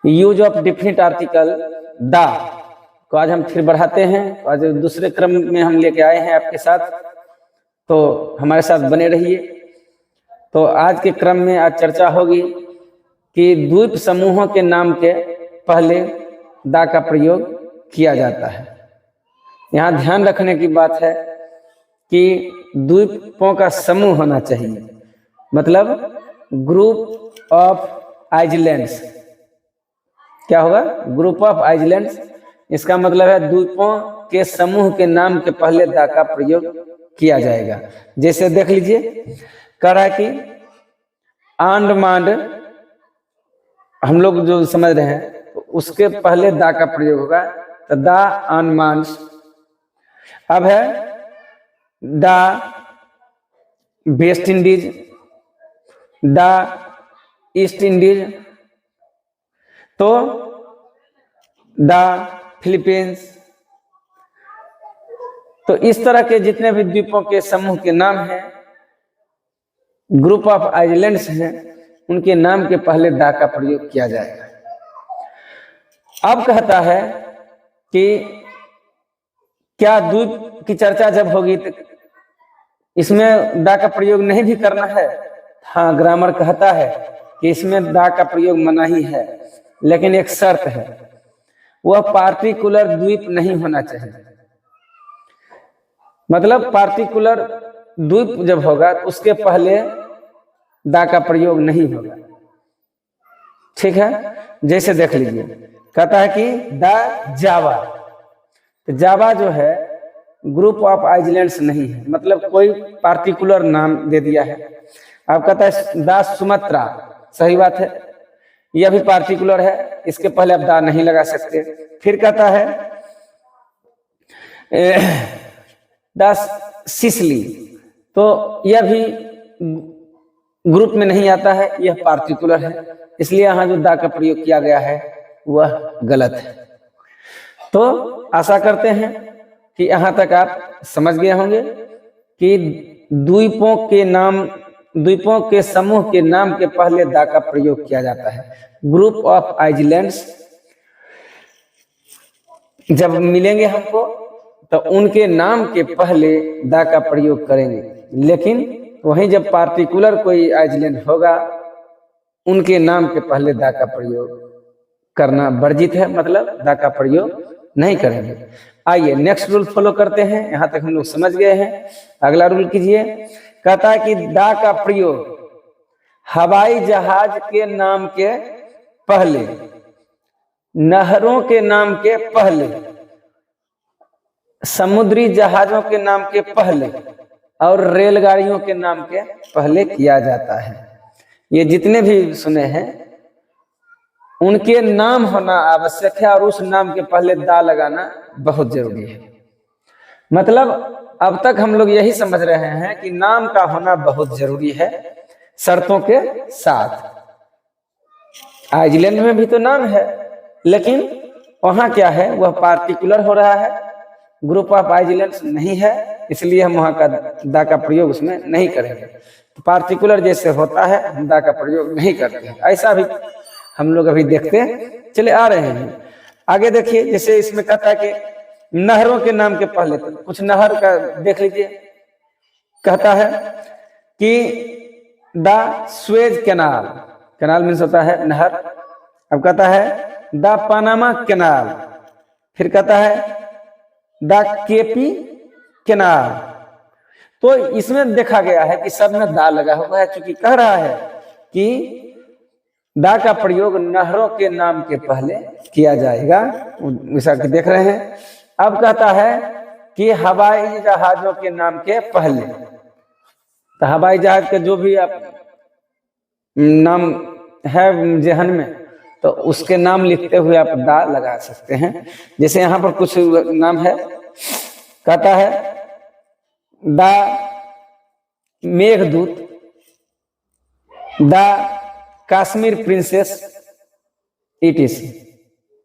Use of definite article the को आज हम फिर बढ़ाते हैं। आज दूसरे क्रम में हम लेके आए हैं आपके साथ, तो हमारे साथ बने रहिए। तो आज के क्रम में आज चर्चा होगी कि द्वीप समूहों के नाम के पहले द का प्रयोग किया जाता है। यहाँ ध्यान रखने की बात है कि द्वीपों का समूह होना चाहिए, मतलब ग्रुप ऑफ आइलैंड्स। क्या होगा? Group of islands. इसका मतलब है द्वीपों के समूह के नाम के पहले द का प्रयोग किया जाएगा। जैसे देख लीजिए, कह रहा है कि अंडमान, हम लोग जो समझ रहे हैं तो उसके पहले द का प्रयोग होगा, तो द अंडमान। अब है the West Indies, the east Indies, तो द फिलीपींस। तो इस तरह के जितने भी द्वीपों के समूह के नाम हैं, ग्रुप ऑफ आइलैंड्स हैं, उनके नाम के पहले द का प्रयोग किया जाएगा। अब कहता है कि क्या द्वीप की चर्चा जब होगी तो इसमें द का प्रयोग नहीं भी करना है? हाँ, ग्रामर कहता है कि इसमें द का प्रयोग मना ही है, लेकिन एक शर्त है, वह पार्टिकुलर द्वीप नहीं होना चाहिए। मतलब पार्टिकुलर द्वीप जब होगा तो उसके पहले द का प्रयोग नहीं होगा। ठीक है? जैसे देख लीजिए, कहता है कि द जावा। तो जावा जो है ग्रुप ऑफ आइलैंड्स नहीं है, मतलब कोई पार्टिकुलर नाम दे दिया है। अब कहता है द सुमात्रा, सही बात है, यह भी पार्टिकुलर है, इसके पहले आप द नहीं लगा सकते। फिर कहता है द सिसिली, तो यह भी ग्रुप में नहीं आता है, यह पार्टिकुलर है, इसलिए यहाँ जो द का प्रयोग किया गया है वह गलत है। तो आशा करते हैं कि यहाँ तक आप समझ गए होंगे कि द्वीपों के समूह के नाम के पहले द का प्रयोग किया जाता है। ग्रुप ऑफ आइलैंड्स जब मिलेंगे हमको तो उनके नाम के पहले द का प्रयोग करेंगे, लेकिन वहीं जब पार्टिकुलर कोई आइलैंड होगा उनके नाम के पहले द का प्रयोग करना वर्जित है, मतलब द का प्रयोग नहीं करेंगे। आइए नेक्स्ट रूल फॉलो करते हैं। यहां तक हम लोग समझ गए हैं। अगला रूल कीजिए। कहता है कि द का प्रयोग हवाई जहाज के नाम के पहले, नहरों के नाम के पहले, समुद्री जहाजों के नाम के पहले और रेलगाड़ियों के नाम के पहले किया जाता है। ये जितने भी सुने हैं उनके नाम होना आवश्यक है और उस नाम के पहले द लगाना बहुत जरूरी है। मतलब अब तक हम लोग यही समझ रहे हैं कि नाम का होना बहुत जरूरी है, शर्तों के साथ। आइलैंड में भी तो नाम है, लेकिन वहां क्या है, वह पार्टिकुलर हो रहा है, ग्रुप ऑफ आइलैंड्स नहीं है, इसलिए हम वहां का द का प्रयोग उसमें नहीं करेंगे। तो पार्टिकुलर जैसे होता है हम द का प्रयोग नहीं करते हैं। ऐसा भी हम लोग अभी देखते चले आ रहे हैं। आगे देखिए, जैसे इसमें कहता है कि नहरों के नाम के पहले, तो कुछ नहर का देख लीजिए। कहता है कि the Suez canal, canal means होता है नहर। अब कहता है द पनामा कैनाल, फिर कहता है द केपी कैनाल। तो इसमें देखा गया है कि सब में द लगा हुआ है, क्योंकि कह रहा है कि द का प्रयोग नहरों के नाम के पहले किया जाएगा, ऐसा कि देख रहे हैं। अब कहता है कि हवाई जहाजों के नाम के पहले, तो हवाई जहाज के जो भी आप नाम है जहन में, तो उसके नाम लिखते हुए आप द लगा सकते हैं। जैसे यहाँ पर कुछ नाम है। कहता है the Meghdoot, the Kashmir princess, ETC।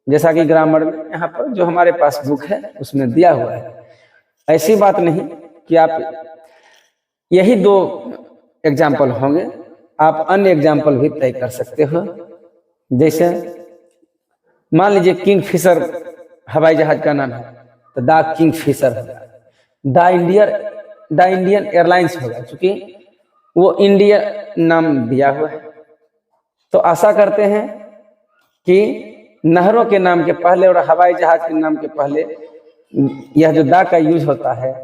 जैसा कि ग्रामर में यहाँ पर जो हमारे पास बुक है उसमें दिया हुआ है। ऐसी बात नहीं कि आप यही 2 एग्जाम्पल होंगे, आप अन्य एग्जाम्पल भी तय कर सकते हो। जैसे मान लीजिए किंग फिशर हवाई जहाज का नाम है, तो द किंग फिशर होगा। द इंडियन एयरलाइंस होगा, क्योंकि वो इंडिया नाम दिया हुआ है। तो आशा करते हैं कि नहरों के नाम के पहले और हवाई जहाज के नाम के पहले यह जो दा का यूज होता है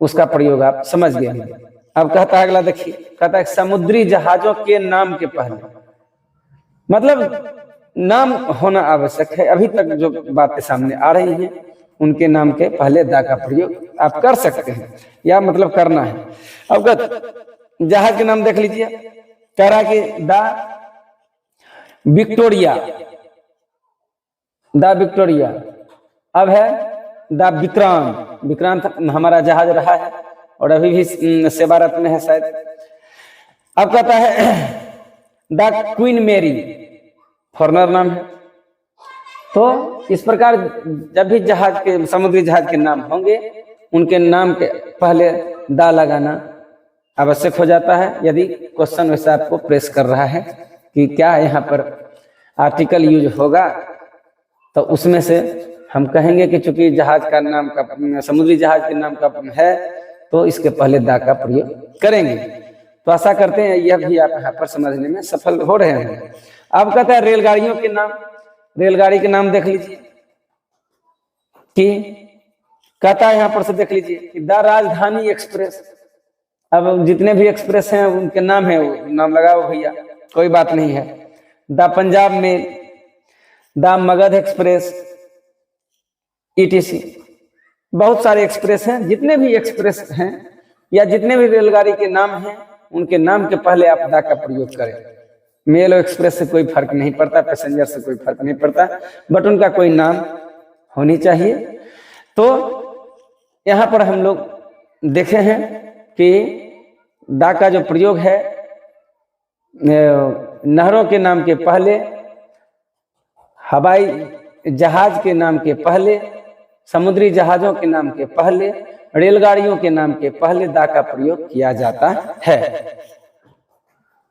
उसका प्रयोग आप समझ गए होंगे। अब कहता है अगला, देखिए, कहता है समुद्री जहाजों के नाम के पहले, मतलब नाम होना आवश्यक है। अभी तक जो बातें सामने आ रही हैं उनके नाम के पहले दा का प्रयोग आप कर सकते हैं, या मतलब करना है। अब जहाज के नाम देख लीजिए, कह रहा है कि दा विक्टोरिया, द विक्टोरिया। अब है द विक्रांत, विक्रांत हमारा जहाज रहा है और अभी भी सेवारत में है शायद। अब कहता है द क्वीन मेरी, फॉरनर नाम है। तो इस प्रकार जब भी जहाज के, समुद्री जहाज के नाम होंगे उनके नाम के पहले दा लगाना आवश्यक हो जाता है। यदि क्वेश्चन वैसे आपको प्रेस कर रहा है कि क्या यहाँ पर आर्टिकल यूज होगा, तो उसमें से हम कहेंगे कि चूंकि जहाज का नाम का, समुद्री जहाज के नाम का है, तो इसके पहले दा का प्रयोग करेंगे। तो आशा करते हैं यह भी आप यहाँ पर समझने में सफल हो रहे हैं। अब कहता है रेलगाड़ियों के नाम, रेलगाड़ी के नाम देख लीजिए कि कहता है यहाँ पर से देख लीजिए कि द राजधानी एक्सप्रेस। अब जितने भी एक्सप्रेस हैं उनके नाम है, वो नाम लगाओ भैया, कोई बात नहीं है। The Punjab mail, the Magadh express, ETC। बहुत सारे एक्सप्रेस हैं। जितने भी एक्सप्रेस हैं या जितने भी रेलगाड़ी के नाम हैं उनके नाम के पहले आप दा का प्रयोग करें। मेल और एक्सप्रेस से कोई फर्क नहीं पड़ता, पैसेंजर से कोई फर्क नहीं पड़ता, बट उनका कोई नाम होनी चाहिए। तो यहाँ पर हम लोग देखे हैं कि दा का जो प्रयोग है नहरों के नाम के पहले, हवाई जहाज के नाम के पहले, समुद्री जहाजों के नाम के पहले, रेलगाड़ियों के नाम के पहले दा का प्रयोग किया जाता है।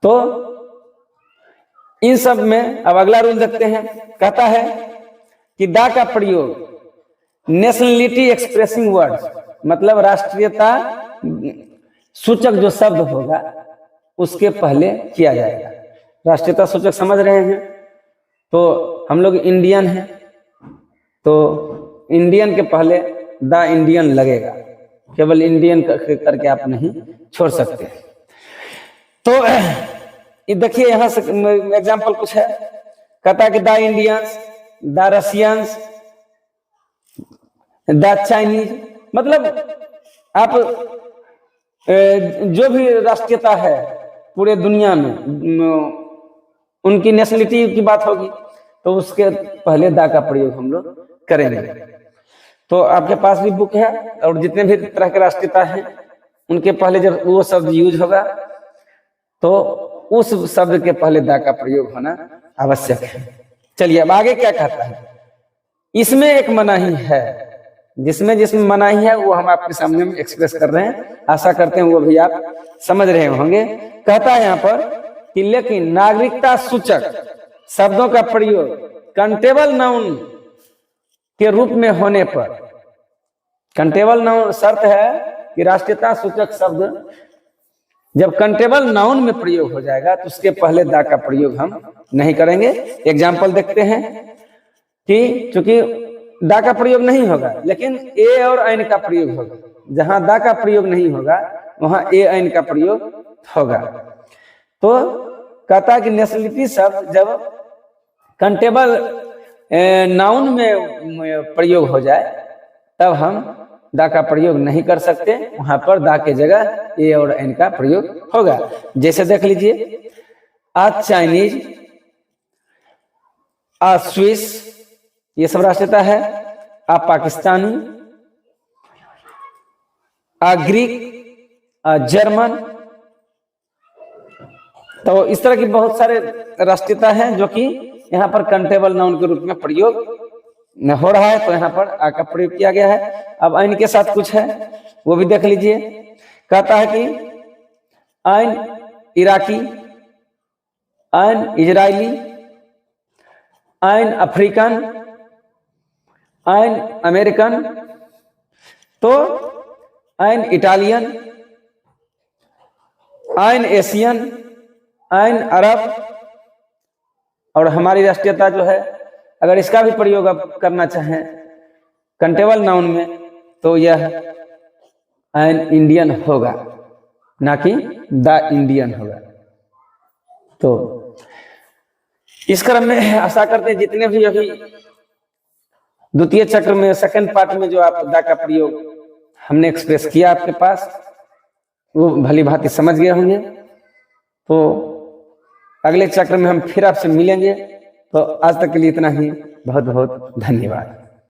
तो इन सब में अब अगला रूल देखते हैं। कहता है कि दा का प्रयोग नेशनलिटी एक्सप्रेसिंग वर्ड्स, मतलब राष्ट्रीयता सूचक जो शब्द होगा उसके पहले किया जाएगा। राष्ट्रीयता सूचक समझ रहे हैं, तो हम लोग इंडियन हैं, तो इंडियन के पहले द इंडियन लगेगा, केवल इंडियन करके आप नहीं छोड़ सकते। तो ये देखिए यहाँ से एग्जाम्पल कुछ है। कहता है कि the Indians, the Russians, the Chinese, मतलब आप जो भी राष्ट्रीयता है पूरे दुनिया में, उनकी नेशनलिटी की बात होगी तो उसके पहले दा का प्रयोग हम लोग करेंगे। तो आपके पास भी बुक है और जितने भी तरह के राष्ट्रीयता हैं उनके पहले जब वो शब्द यूज होगा तो उस शब्द के पहले दा का प्रयोग होना आवश्यक है। चलिए अब आगे क्या कहता है। इसमें एक मनाही है, जिसमें मनाही है वो हम आपके सामने में एक्सप्रेस कर रहे हैं, आशा करते हैं वो भी आप समझ रहे होंगे। कहता है यहाँ पर कि लेकिन नागरिकता सूचक शब्दों का प्रयोग कंटेबल नाउन के रूप में होने पर, कंटेबल नाउन शर्त है कि राष्ट्रीयता सूचक शब्द जब कंटेबल नाउन में प्रयोग हो जाएगा तो उसके पहले दा का प्रयोग हम नहीं करेंगे। एग्जाम्पल देखते हैं कि चूंकि दा का प्रयोग नहीं होगा लेकिन ए और ऐन का प्रयोग होगा। जहां दा का प्रयोग नहीं होगा वहां ए ऐन का प्रयोग होगा। तो कहता है कि नेशनलिटी शब्द जब कंटेबल नाउन में प्रयोग हो जाए तब हम दा का प्रयोग नहीं कर सकते, वहां पर दा के जगह ए और एन का प्रयोग होगा। जैसे देख लीजिए, आ चाइनीज, आ स्विस, ये सब राष्ट्रीयता है। आ पाकिस्तानी, आ ग्रीक, आ जर्मन। तो इस तरह की बहुत सारे राष्ट्रीयता हैं जो कि यहाँ पर कंटेबल नाउन के रूप में प्रयोग हो रहा है, तो यहाँ पर आ का प्रयोग किया गया है। अब ऐन के साथ कुछ है वो भी देख लीजिए। कहता है कि an Iraqi, an Israeli, ein African, ein American, तो ein Italian, ein Asian, ein Arab. और हमारी राष्ट्रीयता जो है, अगर इसका भी प्रयोग आप करना चाहें कंटेबल नाउन में, तो यह एन इंडियन होगा, ना कि द इंडियन होगा। तो इस क्रम में आशा करते हैं जितने भी अभी द्वितीय चक्र में सेकंड पार्ट में जो आप द का प्रयोग हमने एक्सप्रेस किया आपके पास, वो भली भांति समझ गए होंगे। तो अगले चक्र में हम फिर आपसे मिलेंगे। तो आज तक के लिए इतना ही। बहुत बहुत धन्यवाद।